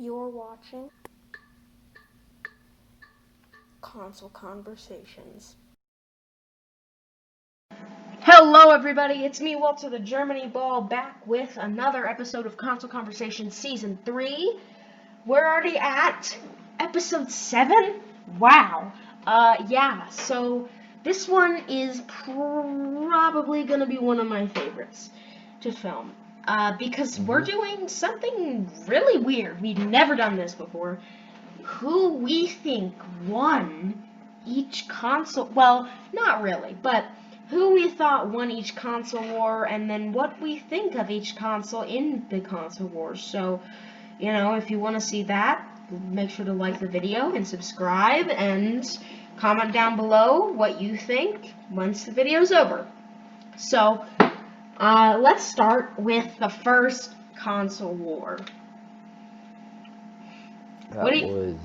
You're watching Console Conversations. Hello everybody, it's me, Walter the Germany Ball, back with another episode of Console Conversations Season 3. We're already at episode 7? Wow. So this one is probably gonna be one of my favorites to film. Because we're doing something really weird. We've never done this before. Who we think won each console, well, not really, but who we thought won each console war, and then what we think of each console in the console wars. So, if you want to see that, make sure to like the video and subscribe and comment down below what you think once the video's over. So, let's start with the first console war. What do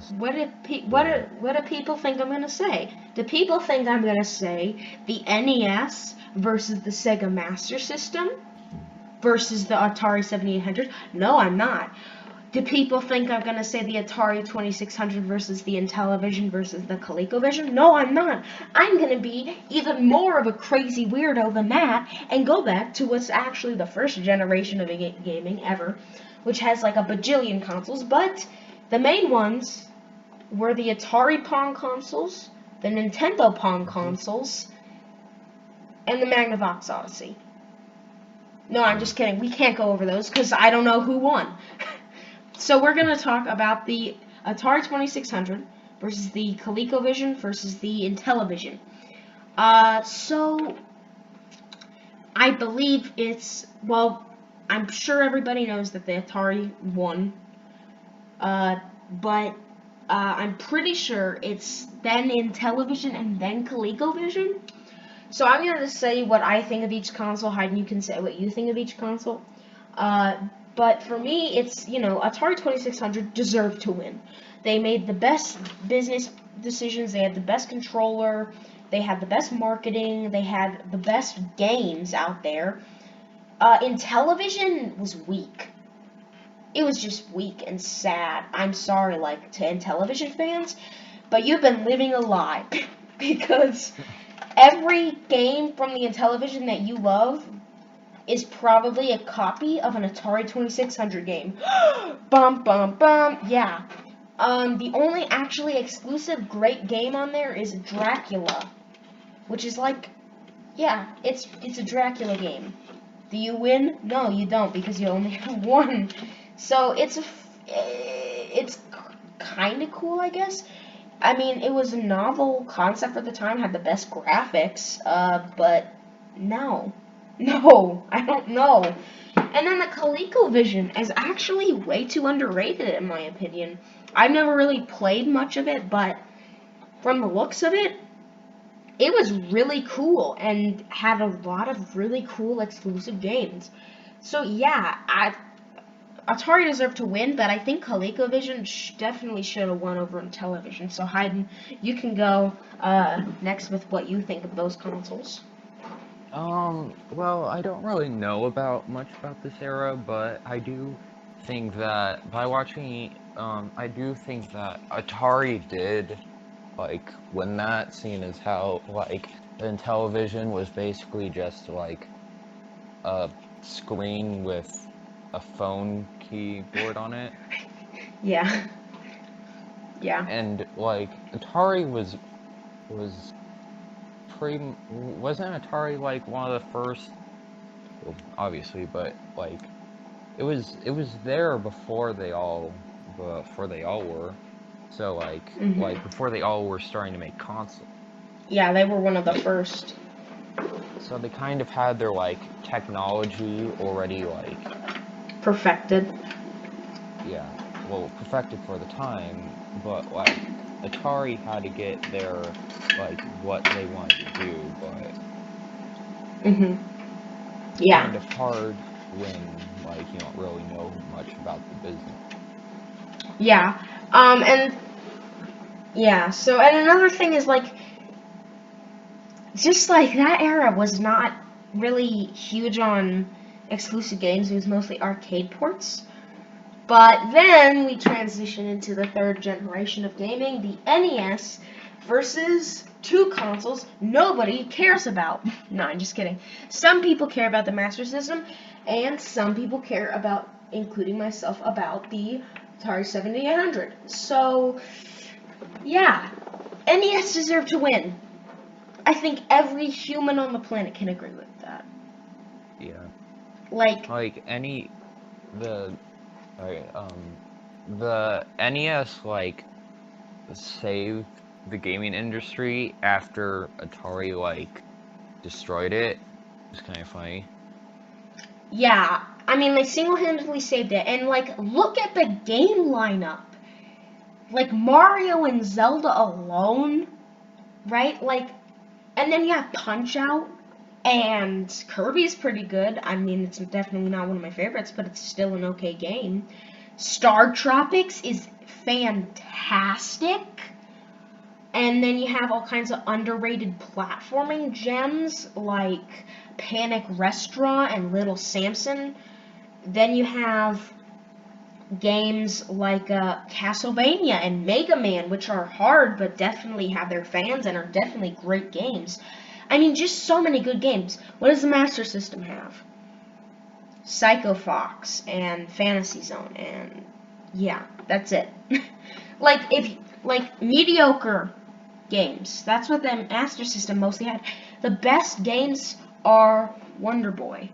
people think I'm gonna say? Do people think I'm gonna say the NES versus the Sega Master System versus the Atari 7800? No, I'm not. Do people think I'm gonna say the Atari 2600 versus the Intellivision versus the ColecoVision? No, I'm not. I'm gonna be even more of a crazy weirdo than that and go back to what's actually the first generation of gaming ever, which has like a bajillion consoles, but the main ones were the Atari Pong consoles, the Nintendo Pong consoles, and the Magnavox Odyssey. No, I'm just kidding. We can't go over those because I don't know who won. So we're going to talk about the Atari 2600 versus the ColecoVision versus the Intellivision. So I believe I'm sure everybody knows that the Atari won. But I'm pretty sure it's then Intellivision and then ColecoVision. So I'm going to say what I think of each console. Hyden, you can say what you think of each console. But for me, it's, Atari 2600 deserved to win. They made the best business decisions. They had the best controller. They had the best marketing. They had the best games out there. Intellivision was weak. It was just weak and sad. I'm sorry, to Intellivision fans, but you've been living a lie because every game from the Intellivision that you love is probably a copy of an Atari 2600 game. Bum, bum, bum. Yeah. The only actually exclusive great game on there is Dracula, which is it's a Dracula game. Do you win? No, you don't, because you only have one. So it's kind of cool, I guess. I mean, it was a novel concept for the time, had the best graphics, but no, I don't know. And then the ColecoVision is actually way too underrated, in my opinion. I've never really played much of it, but from the looks of it, it was really cool and had a lot of really cool exclusive games. So yeah, Atari deserved to win, but I think ColecoVision definitely should have won over Intellivision. So Hyden, you can go next with what you think of those consoles. Well, I don't really know much about this era, but I do think that by watching, I do think that Atari did, win that, seeing as how, the Intellivision was basically just, a screen with a phone keyboard on it. Yeah. And, Atari wasn't Atari, one of the first, well, obviously, but, it was there before they all were, so, before they all were starting to make consoles. Yeah, they were one of the first. So they kind of had their, technology already, perfected. Yeah, well, perfected for the time, but, Atari had to get their, what they wanted to do, but... Yeah. Kind of hard when, you don't really know much about the business. Yeah. And another thing is, just, that era was not really huge on exclusive games. It was mostly arcade ports. But then we transition into the third generation of gaming, the NES versus two consoles nobody cares about. No, I'm just kidding. Some people care about the Master System, and some people care about, including myself, about the Atari 7800. So, yeah, NES deserved to win. I think every human on the planet can agree with that. Yeah. Like, The the NES like saved the gaming industry after Atari like destroyed it. It's kind of funny. yeah, I mean, they single-handedly saved it. And, like, look at the game lineup. Like, Mario and Zelda alone, right? Like, and then you have Punch-Out, and Kirby's pretty good. I mean, it's definitely not one of my favorites, but it's still an okay game. Star Tropics is fantastic. And then you have all kinds of underrated platforming gems like Panic Restaurant and Little Samson. Then you have games like Castlevania and Mega Man, which are hard but definitely have their fans and are definitely great games. I mean, just so many good games. What does the Master System have? Psycho Fox and Fantasy Zone, and yeah, that's it. like mediocre games. That's what the Master System mostly had. The best games are Wonder Boy.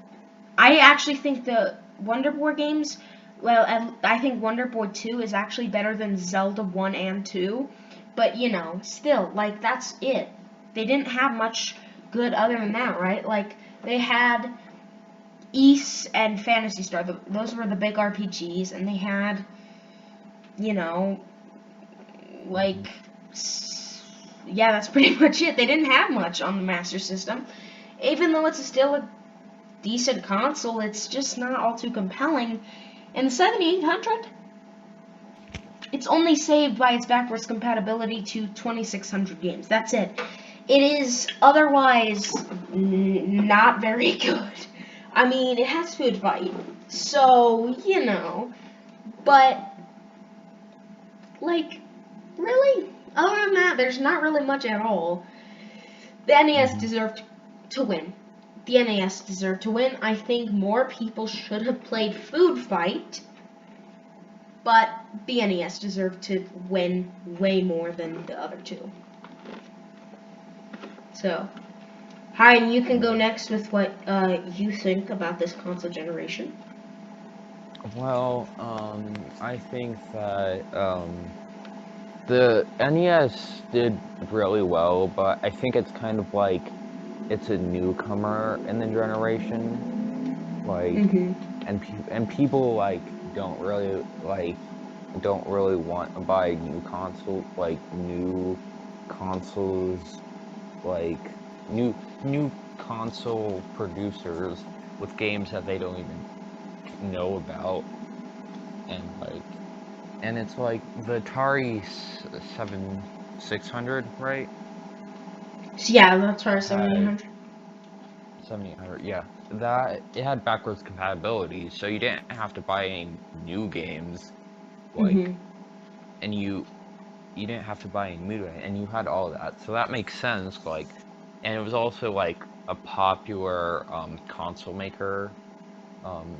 I actually think the Wonder Boy games, well, I think Wonder Boy 2 is actually better than Zelda 1 and 2. But, you know, still, like, that's it. They didn't have much good other than that, right? Like, they had Ys and Phantasy Star. Those were the big RPGs. And they had, you know, like, yeah, that's pretty much it. They didn't have much on the Master System. Even though it's still a decent console, it's just not all too compelling. And the 7800, it's only saved by its backwards compatibility to 2600 games. That's it. It is otherwise not very good. I mean, it has Food Fight, so, you know, but, like, really? Other than that, there's not really much at all. The NES deserved to win. The NES deserved to win. I think more people should have played Food Fight, but the NES deserved to win way more than the other two. So, Hyden, you can go next with what you think about this console generation. Well, I think that the NES did really well, but I think it's kind of like it's a newcomer in the generation, like, and people like don't really want to buy new consoles, like new console producers with games that they don't even know about, and it's like the Atari 7600, right? Yeah, that's Atari 7800. 7800, yeah. That it had backwards compatibility, so you didn't have to buy any new games, like, and you didn't have to buy any new, and you had all that, so that makes sense. Like, and it was also like a popular console maker, a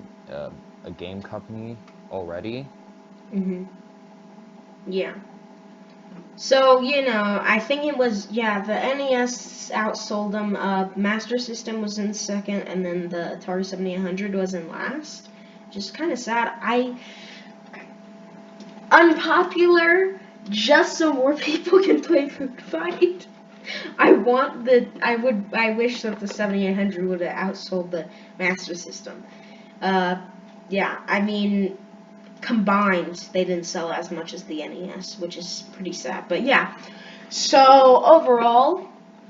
game company already. Yeah. So, you know, I think it was, yeah, the NES outsold them. Master System was in second, and then the Atari 7800 was in last. Just kind of sad. Unpopular, just so more people can play Food Fight. I wish that the 7800 would have outsold the Master System. Yeah, I mean, combined, they didn't sell as much as the NES, which is pretty sad. But yeah, so overall,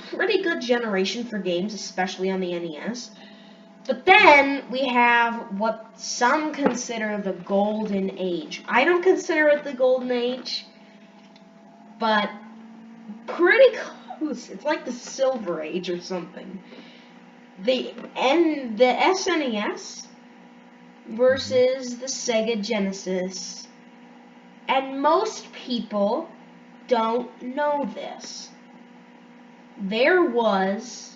pretty good generation for games, especially on the NES. But then we have what some consider the golden age. I don't consider it the golden age, but pretty close. It's like the silver age or something. The SNES versus the Sega Genesis. And most people don't know this. There was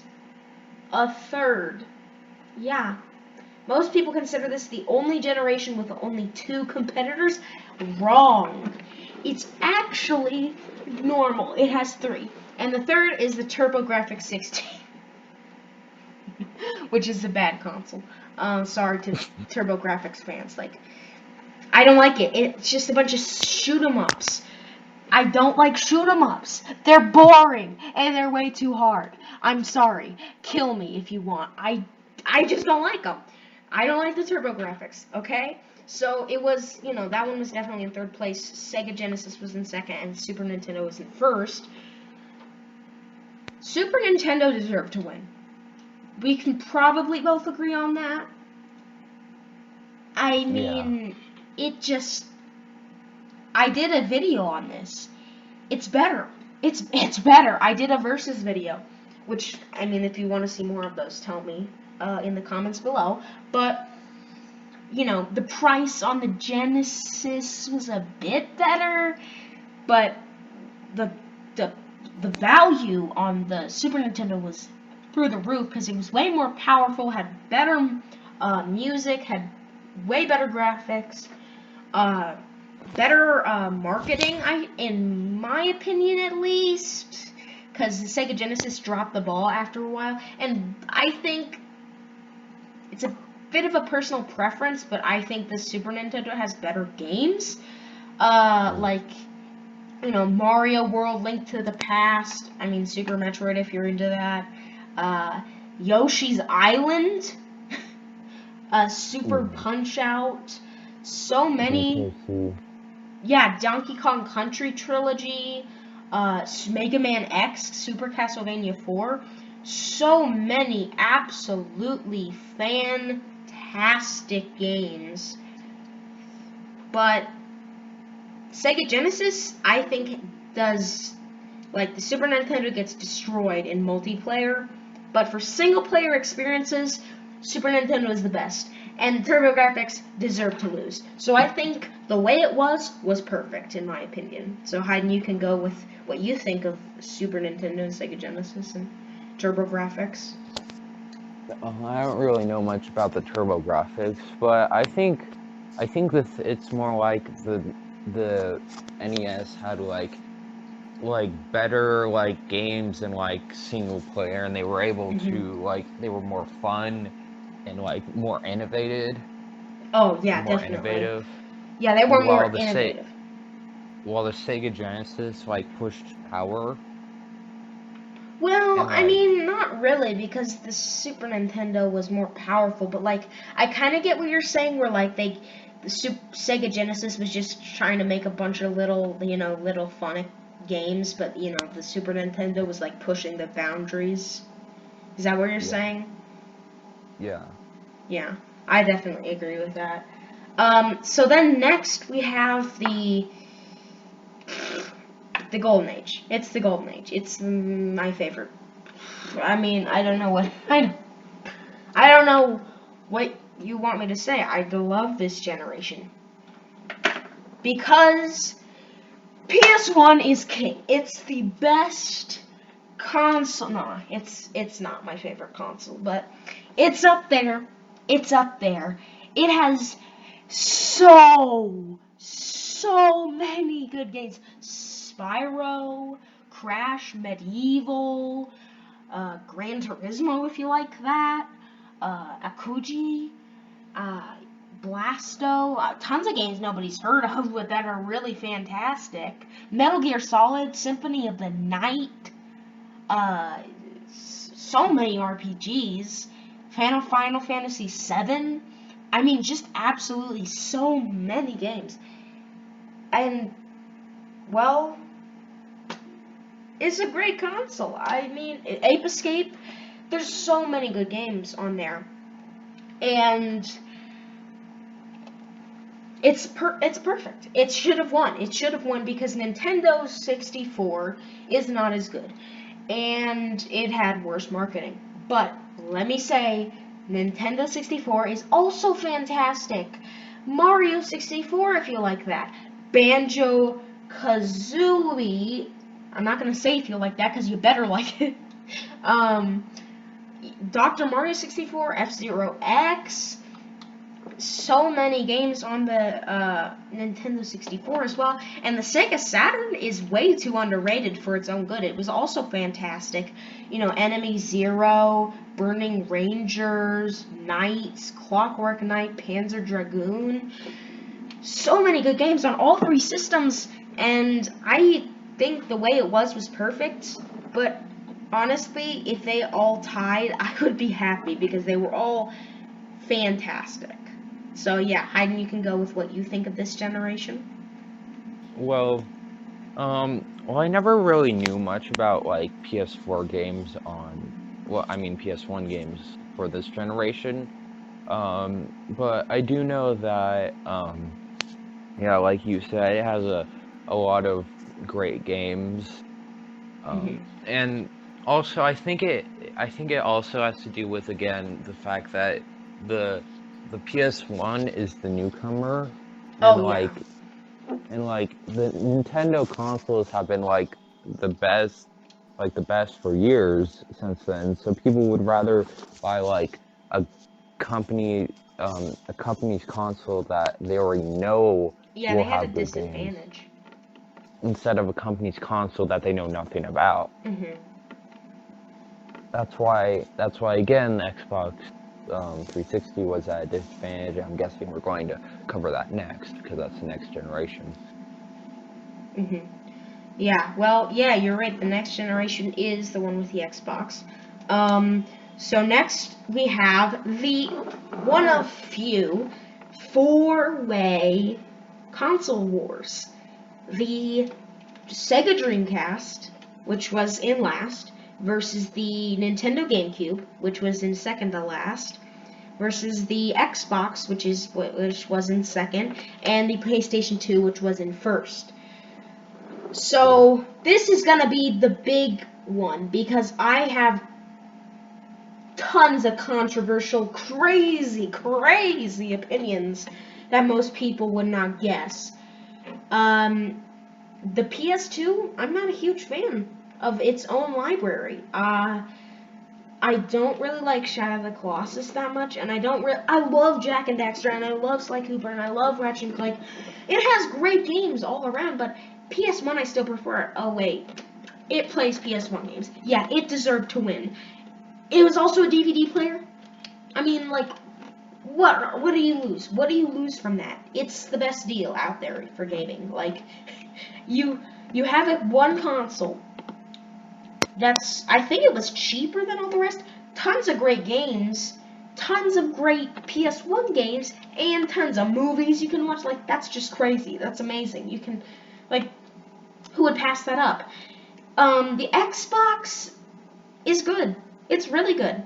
a third. Yeah. Most people consider this the only generation with only 2 competitors. Wrong. It's actually normal. It has 3. And the third is the TurboGrafx 16. Which is a bad console. Sorry to TurboGrafx fans. Like, I don't like it. It's just a bunch of shoot 'em ups. I don't like shoot 'em ups. They're boring and they're way too hard. I'm sorry. Kill me if you want. I just don't like them. I don't like the TurboGrafx, okay? So it was, that one was definitely in third place. Sega Genesis was in second and Super Nintendo was in first. Super Nintendo deserved to win. We can probably both agree on that. I mean, I did a video on this. It's better. It's better. I did a versus video, which, I mean, if you want to see more of those, tell me in the comments below. But, the price on the Genesis was a bit better, but the value on the Super Nintendo was through the roof because it was way more powerful, had better music, had way better graphics, better marketing, in my opinion at least, because the Sega Genesis dropped the ball after a while, and I think it's a bit of a personal preference, but I think the Super Nintendo has better games, like, Mario World, Link to the Past, I mean, Super Metroid if you're into that, Yoshi's Island, Super Punch-Out, so many, Donkey Kong Country Trilogy, Mega Man X, Super Castlevania 4, so many absolutely fantastic games, but Sega Genesis, I think, does, like, the Super Nintendo gets destroyed in multiplayer, but for single-player experiences, Super Nintendo is the best, and TurboGrafx deserved to lose. So I think the way it was perfect, in my opinion. So Hyden, you can go with what you think of Super Nintendo and Sega Genesis and TurboGrafx. I don't really know much about the TurboGrafx, but I think it's more like the NES had like better like games and like single player, and they were able to they were more fun and like more innovative. Oh yeah, definitely. Innovative. Yeah, they were more innovative. While the Sega Genesis like pushed power. Well, I mean, not really, because the Super Nintendo was more powerful, but like I kind of get what you're saying, where like the Sega Genesis was just trying to make a bunch of little fun games, but the Super Nintendo was like pushing the boundaries. Is that what you're saying? Yeah. Yeah, I definitely agree with that. So then next we have the Golden Age. It's the Golden Age. It's my favorite. I mean, I don't know what I don't know what you want me to say. I love this generation because PS1 is king. It's the best console. No, it's not my favorite console, but it's up there. It's up there. It has so many good games. Spyro, Crash, Medieval, Gran Turismo if you like that, Akuji, Blasto, tons of games nobody's heard of but that are really fantastic. Metal Gear Solid, Symphony of the Night, so many RPGs, Final Fantasy VII, I mean, just absolutely so many games. And, well, it's a great console. I mean, Ape Escape, there's so many good games on there. And it's perfect. It should have won. It should have won because Nintendo 64 is not as good. And it had worse marketing. But let me say, Nintendo 64 is also fantastic. Mario 64, if you like that. Banjo-Kazooie. I'm not going to say if you like that, because you better like it. Dr. Mario 64, F-Zero X. So many games on the Nintendo 64 as well. And the Sega Saturn is way too underrated for its own good. It was also fantastic. You know, Enemy Zero, Burning Rangers, Knights, Clockwork Knight, Panzer Dragoon. So many good games on all three systems. And I think the way it was perfect. But honestly, if they all tied, I would be happy because they were all fantastic. So yeah, Hyden, you can go with what you think of this generation. Well, I never really knew much about like PS4 games PS1 games for this generation. But I do know that, yeah, like you said, it has a lot of great games. And also, I think it also has to do with, again, the fact that the PS1 is the newcomer, and Oh, like the Nintendo consoles have been like the best for years since then. So people would rather buy like a company's console that they already know yeah, will they had a have good games, disadvantage. instead of a company's console that they know nothing about. That's why again, the Xbox 360 was at a disadvantage. I'm guessing we're going to cover that next, because that's the next generation. Yeah, well, yeah, you're right. The next generation is the one with the Xbox. So next we have the one of few four-way console wars. The Sega Dreamcast, which was in last, versus the Nintendo GameCube, which was in second to last, versus the Xbox, which was in second, and the PlayStation 2, which was in first. So this is gonna be the big one because I have tons of controversial, crazy opinions that most people would not guess. The PS2, I'm not a huge fan of its own library. I don't really like Shadow of the Colossus that much, and I love Jak and Daxter, and I love Sly Cooper, and I love Ratchet and Clank. It has great games all around, but PS1 I still prefer. Oh wait, it plays PS1 games. Yeah, it deserved to win. It was also a DVD player. I mean, like, what do you lose? What do you lose from that? It's the best deal out there for gaming. Like, you have one console I think it was cheaper than all the rest. Tons of great games, tons of great PS1 games, and tons of movies you can watch. Like, that's just crazy. That's amazing. You can, like, who would pass that up? The Xbox is good. It's really good.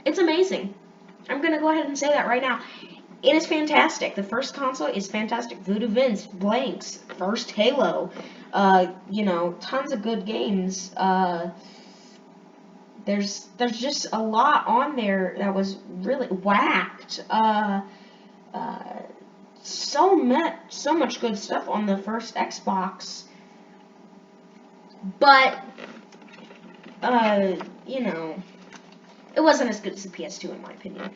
It's amazing. I'm gonna go ahead and say that right now. It is fantastic. The first console is fantastic. Voodoo Vince, Blanks, first Halo. Tons of good games. There's just a lot on there that was really whacked. So much good stuff on the first Xbox. But it wasn't as good as the PS2 in my opinion.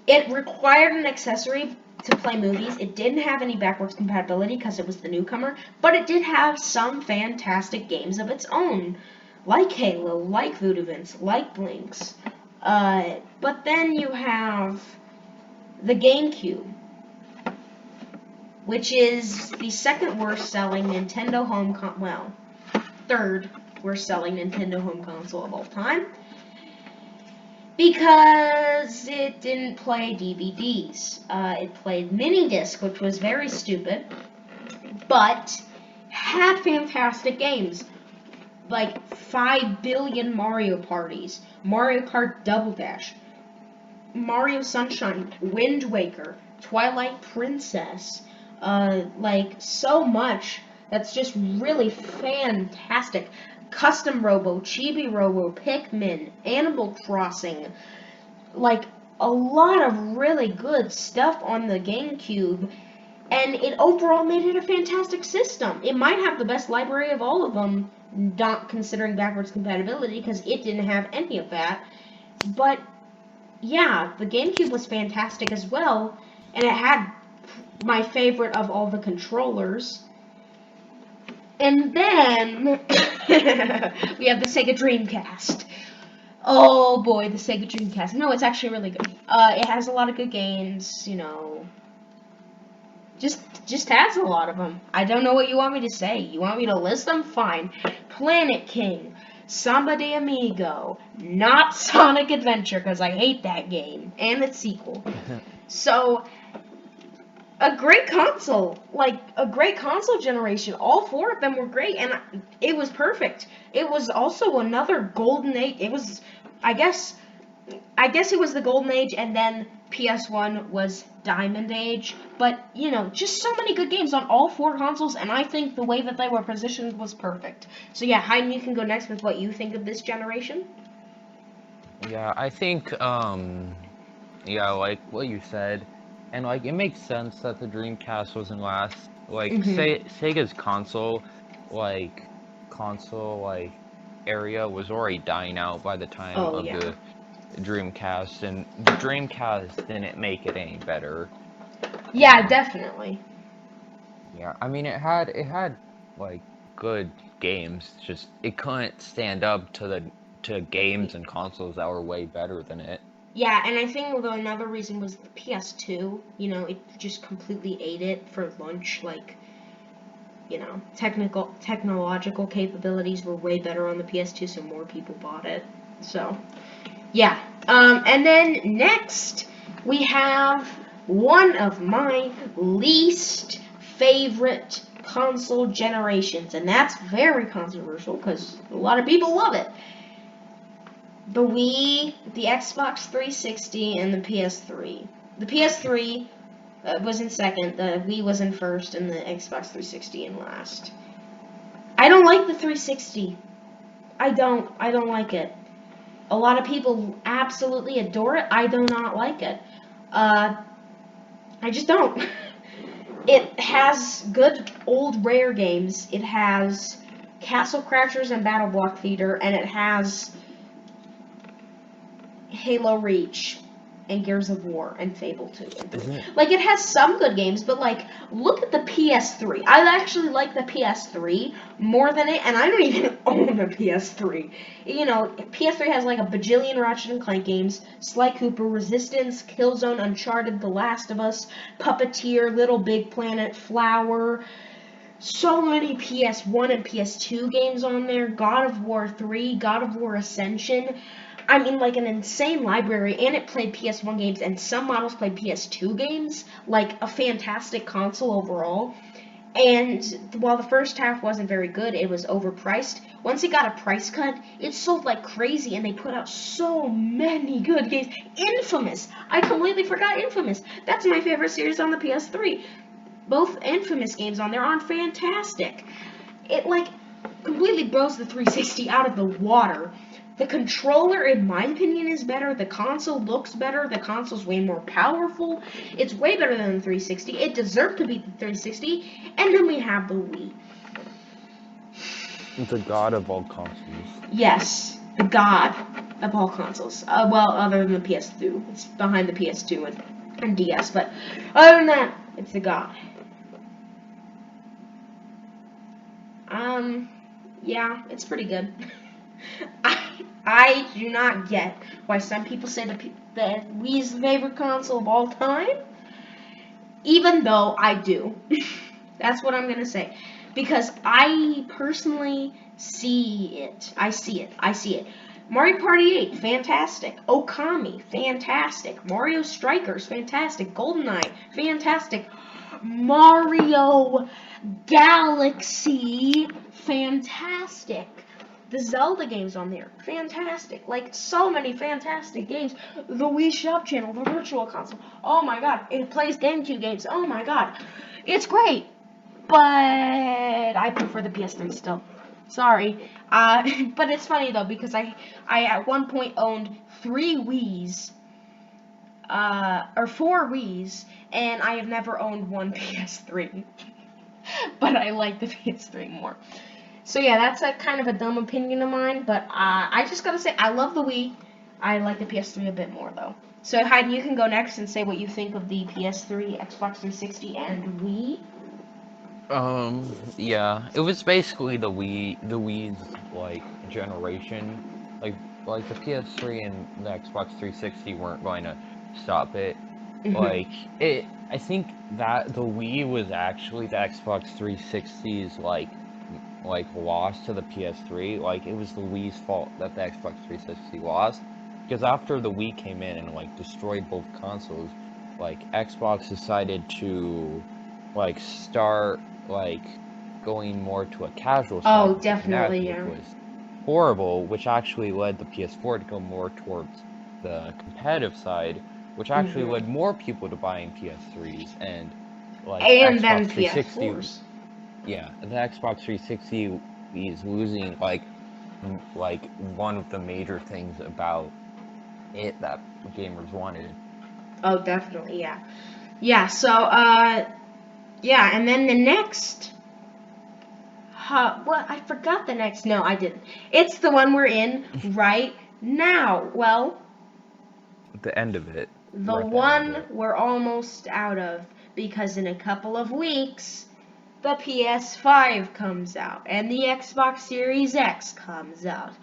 It required an accessory to play movies. It didn't have any backwards compatibility because it was the newcomer, but it did have some fantastic games of its own, like Halo, like Voodoo Vince, like Blinks. But then you have the GameCube, which is the second worst selling Nintendo home third worst selling Nintendo home console of all time. Because it didn't play DVDs. It played mini disc, which was very stupid, but had fantastic games. Like 5 billion Mario parties, Mario Kart Double Dash, Mario Sunshine, Wind Waker, Twilight Princess, like so much that's just really fantastic. Custom Robo, Chibi Robo, Pikmin, Animal Crossing, like a lot of really good stuff on the GameCube, and it overall made it a fantastic system. It might have the best library of all of them, not considering backwards compatibility, because it didn't have any of that. But yeah, the GameCube was fantastic as well, and it had my favorite of all the controllers. And then we have the Sega Dreamcast. Oh boy, the Sega Dreamcast. No, it's actually really good. It has a lot of good games, you know. Just has a lot of them. I don't know what you want me to say. You want me to list them? Fine. Planet King, Samba de Amigo, not Sonic Adventure, because I hate that game, and its sequel. So, a great console, like a great console generation. All four of them were great, and it was perfect. It was also another golden age. It was, I guess it was the golden age, and then PS1 was Diamond Age. But you know, just so many good games on all four consoles, and I think the way that they were positioned was perfect. So yeah, Hyden, you can go next with what you think of this generation. Yeah, I think, yeah, like what you said, and like it makes sense that the Dreamcast wasn't last. Like, Sega's console area was already dying out by the time the Dreamcast, and the Dreamcast didn't make it any better. Yeah, definitely. Yeah, I mean it had like good games, just it couldn't stand up to games and consoles that were way better than it. Yeah, and I think another reason was the PS2. You know, it just completely ate it for lunch. Like, you know, technological capabilities were way better on the PS2, so more people bought it. So, yeah. And then next we have one of my least favorite console generations, and that's very controversial because a lot of people love it. The Wii, the Xbox 360, and the PS3. The PS3 was in second, the Wii was in first, and the Xbox 360 in last. I don't like the 360. I don't like it. A lot of people absolutely adore it. I do not like it. I just don't. It has good old rare games. It has Castle Crashers and Battle Block Theater, and it has Halo Reach and Gears of War and Fable 2 and 3. Like, it has some good games, but like, look at the PS3. I actually like the PS3 more than it, and I don't even own a PS3. You know, PS3 has like a bajillion Ratchet and Clank games: Sly Cooper, Resistance, Killzone, Uncharted, The Last of Us, Puppeteer, Little Big Planet, Flower. So many PS1 and PS2 games on there. God of War 3, God of War Ascension. I mean, like, an insane library, and it played PS1 games, and some models played PS2 games. Like, a fantastic console overall. And while the first half wasn't very good, it was overpriced. Once it got a price cut, it sold like crazy, and they put out so many good games. Infamous! I completely forgot Infamous. That's my favorite series on the PS3. Both Infamous games on there are fantastic. It, like, completely blows the 360 out of the water. The controller, in my opinion, is better. The console looks better. The console's way more powerful. It's way better than the 360. It deserved to beat the 360. And then we have the Wii. The god of all consoles. Yes, the god of all consoles. Well, other than the PS2. It's behind the PS2 and DS. But other than that, it's the god. Yeah, it's pretty good. I do not get why some people say that Wii is the favorite console of all time, even though I do. That's what I'm going to say. Because I personally see it. I see it. Mario Party 8, fantastic. Okami, fantastic. Mario Strikers, fantastic. GoldenEye, fantastic. Mario Galaxy, fantastic. The Zelda games on there, fantastic. Like, so many fantastic games. The Wii Shop Channel, the Virtual Console. Oh my god, it plays GameCube games. Oh my god, it's great. But I prefer the PS3 still. Sorry. But it's funny though, because I at one point owned 3 Wiis. or 4 Wiis, and I have never owned one PS3. But I like the PS3 more. So yeah, that's a kind of a dumb opinion of mine, but I just gotta say, I love the Wii. I like the PS3 a bit more, though. So Hyden, you can go next and say what you think of the PS3, Xbox 360, and Wii. Yeah, it was basically the Wii's like generation, like the PS3 and the Xbox 360 weren't going to stop it. Like I think that the Wii was actually the Xbox 360's like loss to the PS3. Like it was the Wii's fault that the Xbox 360 lost, because after the Wii came in and like destroyed both consoles, like Xbox decided to like start like going more to a casual side. Oh, with the Kinect, definitely, yeah. which was horrible, which actually led the PS4 to go more towards the competitive side, which actually led more people to buying PS3s and like And Xbox then 360. PS4s. Yeah, the Xbox 360 is losing like one of the major things about it that gamers wanted. Oh, definitely, yeah. Yeah, so, yeah, and then the next... well, I forgot the next... No, I didn't. It's the one we're in right now. Well... The end of it. The one we're almost out of, because in a couple of weeks, the PS5 comes out, and the Xbox Series X comes out.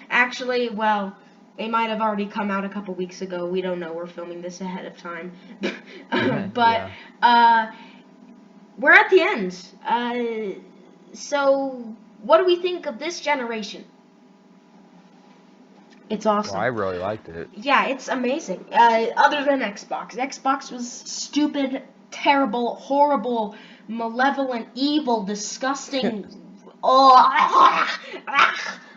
Actually, well, they might have already come out a couple weeks ago. We don't know. We're filming this ahead of time. But, we're at the end. So, what do we think of this generation? It's awesome. Well, I really liked it. Yeah, it's amazing. Other than Xbox. Xbox was stupid, terrible, horrible, malevolent, evil, disgusting. I'm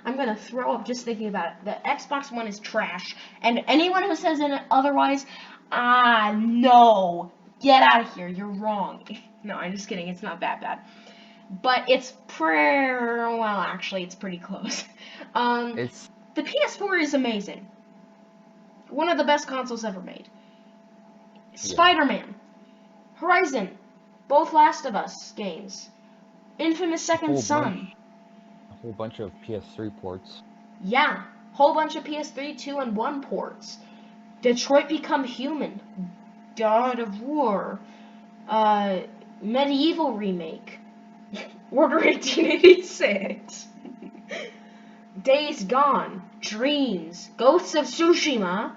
gonna throw up just thinking about it. The Xbox One is trash. And anyone who says otherwise, no. Get out of here. You're wrong. No, I'm just kidding. It's not that bad. But it's actually, it's pretty close. The PS4 is amazing. One of the best consoles ever made. Spider-Man, Horizon, both Last of Us games, Infamous Second Son. A whole bunch of PS3 ports. Yeah, whole bunch of PS3, 2, and 1 ports. Detroit Become Human, God of War, Medieval remake, Order 1886. Days Gone, Dreams, Ghosts of Tsushima,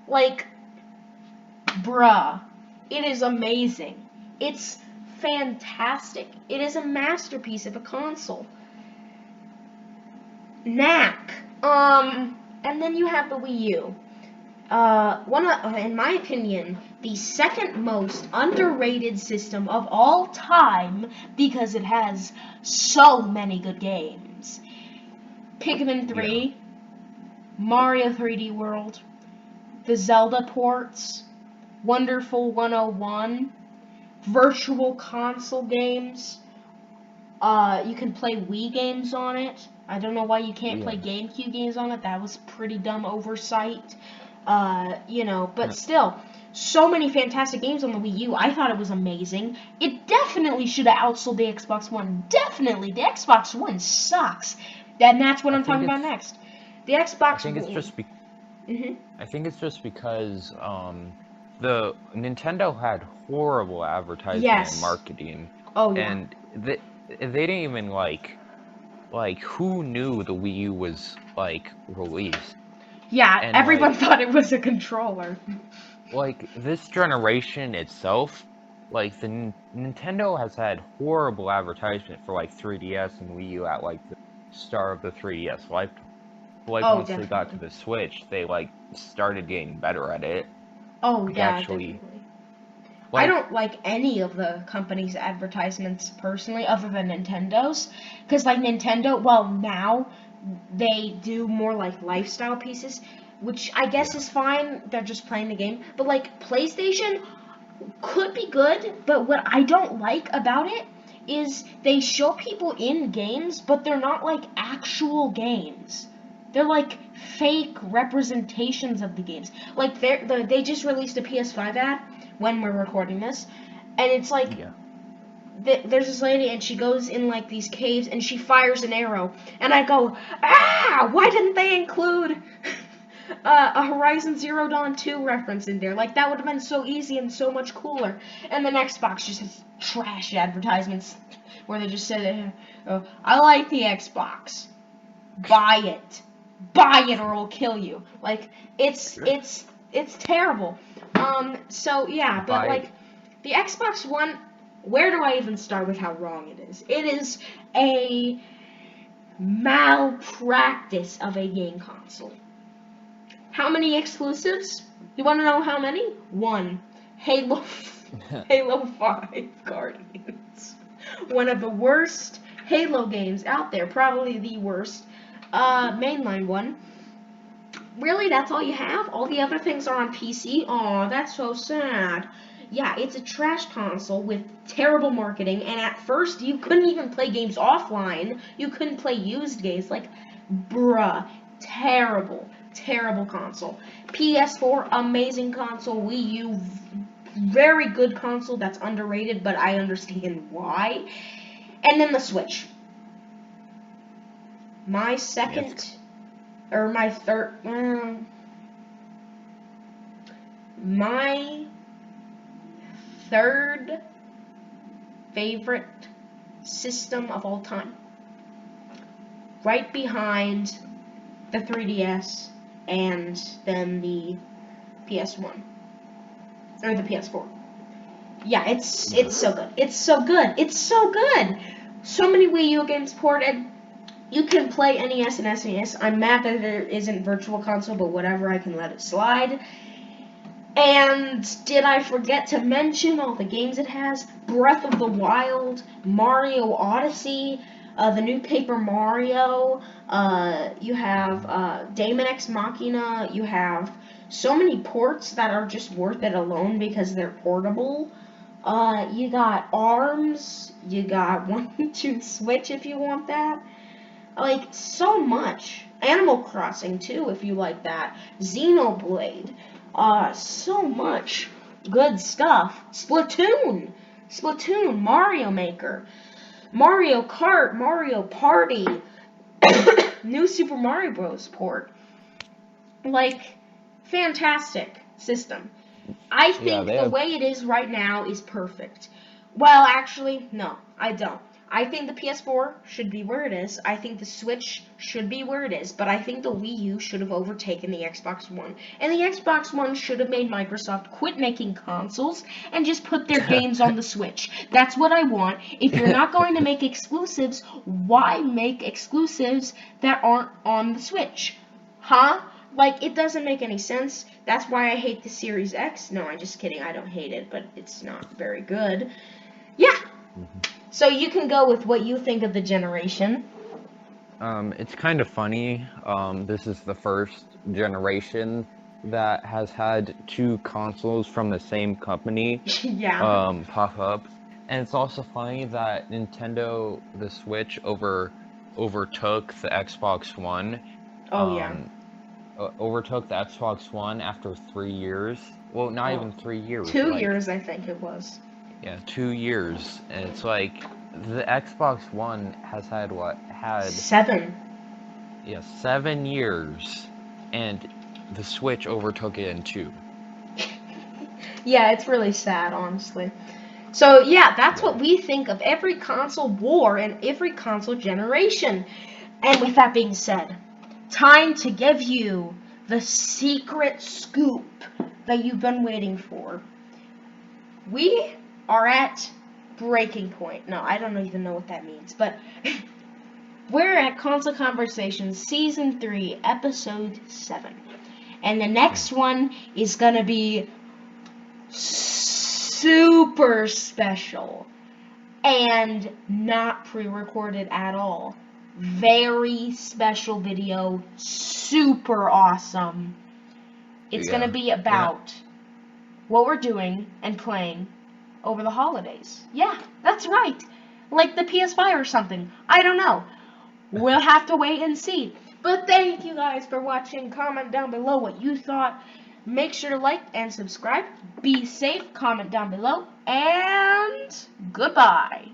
like, bruh, it is amazing. It's fantastic. It is a masterpiece of a console. Knack. And then you have the Wii U. In my opinion, the second most underrated system of all time, because it has so many good games. Pikmin 3, Mario 3D World, the Zelda ports, Wonderful 101, Virtual Console games. You can play Wii games on it. I don't know why you can't play GameCube games on it. That was pretty dumb oversight. But still, so many fantastic games on the Wii U. I thought it was amazing. It definitely should have outsold the Xbox One. Definitely. The Xbox One sucks. And that's what I'm talking about next. The Xbox. I think it's just I think it's just because the Nintendo had horrible advertising and marketing. Oh yeah. And they didn't even like who knew the Wii U was like released. Yeah, and everyone thought it was a controller. Like this generation itself, like the Nintendo has had horrible advertisement for like 3DS and Wii U at like the start of the 3DS lifetime. Like once they got to the Switch, they like started getting better at it. Oh yeah, definitely. I don't like any of the company's advertisements personally, other than Nintendo's, because like Nintendo, well now they do more like lifestyle pieces, which I guess is fine. They're just playing the game, but like PlayStation could be good, but what I don't like about it is they show people in games, but they're not like actual games. They're like fake representations of the games. Like they just released a PS5 ad when we're recording this, and it's like Yeah. there's this lady and she goes in like these caves and she fires an arrow, and I go, ah! Why didn't they include a Horizon Zero Dawn 2 reference in there? Like, that would have been so easy and so much cooler. And then Xbox just has trash advertisements where they just said, oh, I like the Xbox. Buy it. Buy it or it'll kill you. Like, it's terrible. So yeah, but like, the Xbox One, where do I even start with how wrong it is? It is a malpractice of a game console. How many exclusives? You want to know how many? 1. Halo 5 Guardians. One of the worst Halo games out there. Probably the worst mainline one. Really, that's all you have? All the other things are on PC? Aw, that's so sad. Yeah, it's a trash console with terrible marketing, and at first you couldn't even play games offline. You couldn't play used games. Like, bruh, terrible console. PS4, amazing console. Wii U, very good console. That's underrated, but I understand why. And then the Switch. My second, or my third, my third favorite system of all time. Right behind the 3DS and then the PS1 or the PS4. Yeah, it's so good. It's so good. It's so good. So many Wii U games ported. You can play NES and SNES. I'm mad that there isn't Virtual Console, but whatever, I can let it slide. And did I forget to mention all the games it has? Breath of the Wild, Mario Odyssey, the new Paper Mario, you have Daemon X Machina, you have so many ports that are just worth it alone because they're portable. You got ARMS, you got 1-2 Switch if you want that. Like, so much. Animal Crossing, too, if you like that. Xenoblade. So much good stuff. Splatoon, Mario Maker, Mario Kart, Mario Party, new Super Mario Bros. Port. Like, fantastic system. I think the way it is right now is perfect. Well, actually, no, I don't. I think the PS4 should be where it is. I think the Switch should be where it is. But I think the Wii U should have overtaken the Xbox One. And the Xbox One should have made Microsoft quit making consoles and just put their games on the Switch. That's what I want. If you're not going to make exclusives, why make exclusives that aren't on the Switch? Huh? Like, it doesn't make any sense. That's why I hate the Series X. No, I'm just kidding. I don't hate it, but it's not very good. Yeah. So you can go with what you think of the generation. It's kind of funny. This is the first generation that has had 2 consoles from the same company Yeah. pop up. And it's also funny that Nintendo, the Switch, overtook the Xbox One. Oh, yeah. Overtook the Xbox One after 3 years. Well, not even 3 years. 2 years, I think it was. Yeah, 2 years. And it's like, the Xbox One has had what? 7. Yeah, 7 years. And the Switch overtook it in 2. Yeah, it's really sad, honestly. So, yeah, that's what we think of every console war and every console generation. And with that being said, time to give you the secret scoop that you've been waiting for. We are at breaking point. No, I don't even know what that means, but we're at Console Conversations Season 3, Episode 7. And the next one is gonna be super special and not pre-recorded at all. Very special video, super awesome. It's gonna be about what we're doing and playing over the holidays. Yeah, that's right. Like the PS5 or something. I don't know. We'll have to wait and see. But thank you guys for watching. Comment down below what you thought. Make sure to like and subscribe. Be safe. Comment down below. And goodbye.